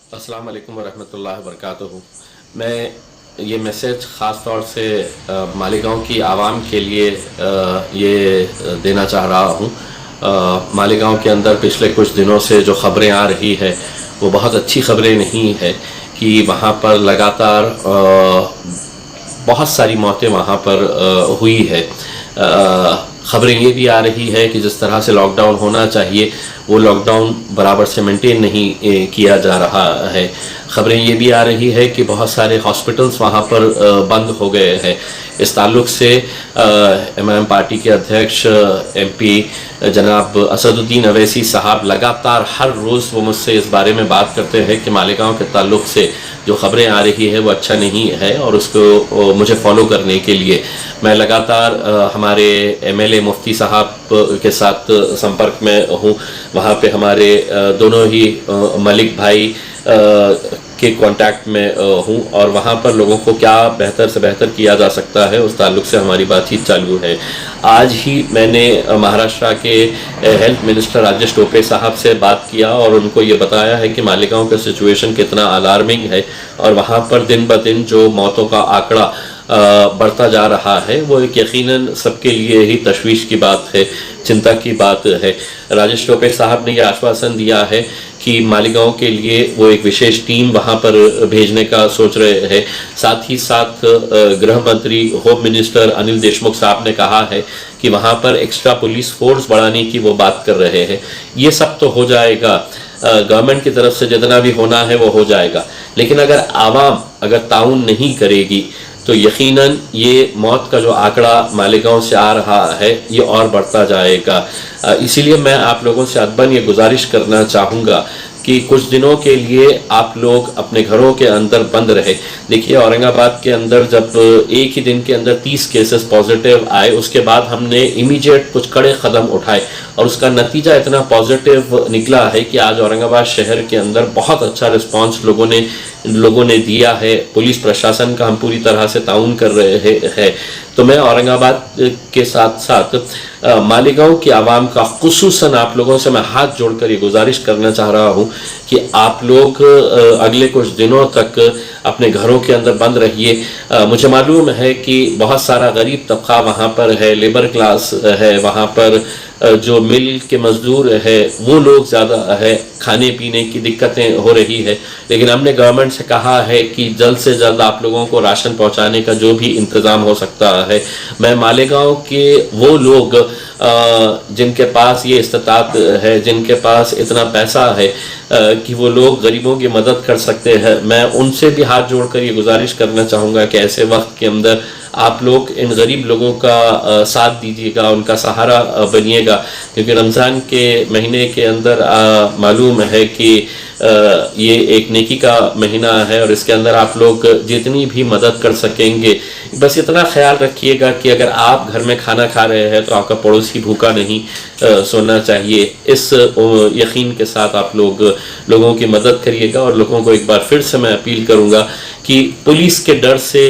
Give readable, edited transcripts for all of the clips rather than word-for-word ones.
अस्सलाम वालेकुम वरहमतुल्लाहि वबरकातुहू। मैं ये मैसेज ख़ास तौर से मालेगांव की आवाम के लिए देना चाह रहा हूँ। मालेगांव के अंदर पिछले कुछ दिनों से जो ख़बरें आ रही है वो बहुत अच्छी ख़बरें नहीं है कि वहाँ पर लगातार बहुत सारी मौतें वहाँ पर हुई है। ख़बरें ये भी आ रही है कि जिस तरह से लॉकडाउन होना चाहिए वो लॉकडाउन बराबर से मेंटेन नहीं किया जा रहा है। ख़बरें ये भी आ रही है कि बहुत सारे हॉस्पिटल्स वहाँ पर बंद हो गए हैं। इस ताल्लुक़ से एमआईएम पार्टी के अध्यक्ष एमपी जनाब असदुद्दीन अवैसी साहब लगातार हर रोज़ वो मुझसे इस बारे में बात करते हैं कि मालेगांव के ताल्लुक़ से जो ख़बरें आ रही है वो अच्छा नहीं है, और उसको मुझे फॉलो करने के लिए मैं लगातार हमारे एमएलए मुफ्ती साहब के साथ संपर्क में हूँ। वहाँ पे हमारे दोनों ही मलिक भाई के कांटेक्ट में हूँ, और वहाँ पर लोगों को क्या बेहतर से बेहतर किया जा सकता है उस ताल्लुक़ से हमारी बातचीत चालू है। आज ही मैंने महाराष्ट्र के हेल्थ मिनिस्टर राजेश टोपे साहब से बात किया और उनको ये बताया है कि मालेगांव का सिचुएशन कितना अलार्मिंग है, और वहाँ पर दिन ब दिन जो मौतों का आंकड़ा बढ़ता जा रहा है वो एक यकीनन सबके लिए ही तशवीश की बात है, चिंता की बात है। राजेश टोपे साहब ने यह आश्वासन दिया है कि मालेगांव के लिए वो एक विशेष टीम वहाँ पर भेजने का सोच रहे हैं। साथ ही साथ गृह मंत्री होम मिनिस्टर अनिल देशमुख साहब ने कहा है कि वहाँ पर एक्स्ट्रा पुलिस फोर्स बढ़ाने की वो बात कर रहे हैं। ये सब तो हो जाएगा, गवर्नमेंट की तरफ से जितना भी होना है वो हो जाएगा, लेकिन अगर आवाम अगर ताउन नहीं करेगी तो यकीनन ये मौत का जो आंकड़ा मालेगांव से आ रहा है ये और बढ़ता जाएगा। इसीलिए मैं आप लोगों से अदबन ये गुजारिश करना चाहूँगा कि कुछ दिनों के लिए आप लोग अपने घरों के अंदर बंद रहे। देखिए, औरंगाबाद के अंदर जब एक ही दिन के अंदर 30 केसेस पॉजिटिव आए, उसके बाद हमने इमीडिएट कुछ कड़े कदम उठाए और उसका नतीजा इतना पॉजिटिव निकला है कि आज औरंगाबाद शहर के अंदर बहुत अच्छा रिस्पांस लोगों ने दिया है। पुलिस प्रशासन का हम पूरी तरह से ताउन कर रहे हैं। तो मैं औरंगाबाद के साथ साथ मालेगांव की आवाम का खुसूसन आप लोगों से मैं हाथ जोड़कर ये गुजारिश करना चाह रहा हूँ कि आप लोग अगले कुछ दिनों तक अपने घरों के अंदर बंद रहिए। मुझे मालूम है कि बहुत सारा गरीब तबका वहाँ पर है, लेबर क्लास है, वहाँ पर जो मिल के मजदूर है वो लोग ज़्यादा है, खाने पीने की दिक्कतें हो रही है। लेकिन हमने गवर्नमेंट से कहा है कि जल्द से जल्द आप लोगों को राशन पहुंचाने का जो भी इंतज़ाम हो सकता है। मैं मालेगांव के वो लोग जिनके पास ये इस्तात है, जिनके पास इतना पैसा है कि वो लोग गरीबों की मदद कर सकते हैं, मैं उनसे भी हाथ जोड़कर ये गुजारिश करना चाहूँगा कि ऐसे वक्त के अंदर आप लोग इन गरीब लोगों का साथ दीजिएगा, उनका सहारा बनिएगा, क्योंकि रमज़ान के महीने के अंदर मालूम है कि ये एक नेकी का महीना है, और इसके अंदर आप लोग जितनी भी मदद कर सकेंगे, बस इतना ख्याल रखिएगा कि अगर आप घर में खाना खा रहे हैं तो आपका पड़ोसी भूखा नहीं सोना चाहिए। इस यकीन के साथ आप लोगों की मदद करिएगा। और लोगों को एक बार फिर से मैं अपील करूँगा कि पुलिस के डर से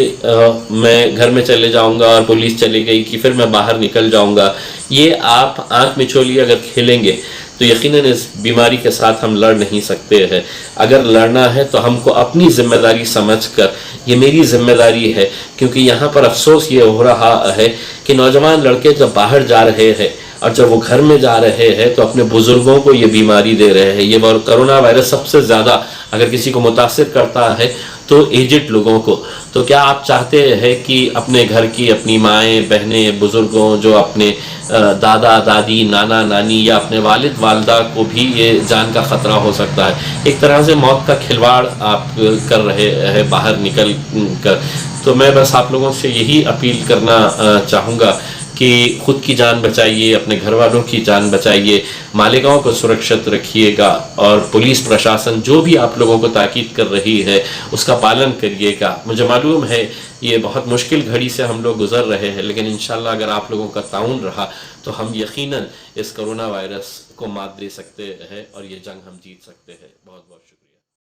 मैं घर में चले जाऊंगा और पुलिस चली गई कि फिर मैं बाहर निकल जाऊंगा, ये आप आंख मिचोली अगर खेलेंगे तो यकीनन इस बीमारी के साथ हम लड़ नहीं सकते हैं। अगर लड़ना है तो हमको अपनी जिम्मेदारी समझकर, ये मेरी जिम्मेदारी है, क्योंकि यहाँ पर अफसोस ये हो रहा है कि नौजवान लड़के जब बाहर जा रहे हैं और जब वो घर में जा रहे हैं तो अपने बुजुर्गों को ये बीमारी दे रहे हैं। ये कोरोना वायरस सबसे ज़्यादा अगर किसी को मुतासिर करता है तो एजेड लोगों को। तो क्या आप चाहते हैं कि अपने घर की अपनी माएँ बहनें बुज़ुर्गों, जो अपने दादा दादी नाना नानी या अपने वालिद वालदा को भी ये जान का ख़तरा हो सकता है? एक तरह से मौत का खिलवाड़ आप कर रहे हैं बाहर निकल कर। तो मैं बस आप लोगों से यही अपील करना चाहूँगा कि खुद की जान बचाइए, अपने घर वालों की जान बचाइए, मालेगांव को सुरक्षित रखिएगा, और पुलिस प्रशासन जो भी आप लोगों को ताकीद कर रही है उसका पालन करिएगा। मुझे मालूम है ये बहुत मुश्किल घड़ी से हम लोग गुजर रहे हैं, लेकिन इंशाल्लाह अगर आप लोगों का ताउन रहा तो हम यकीनन इस कोरोना वायरस को मात दे सकते हैं और ये जंग हम जीत सकते हैं। बहुत बहुत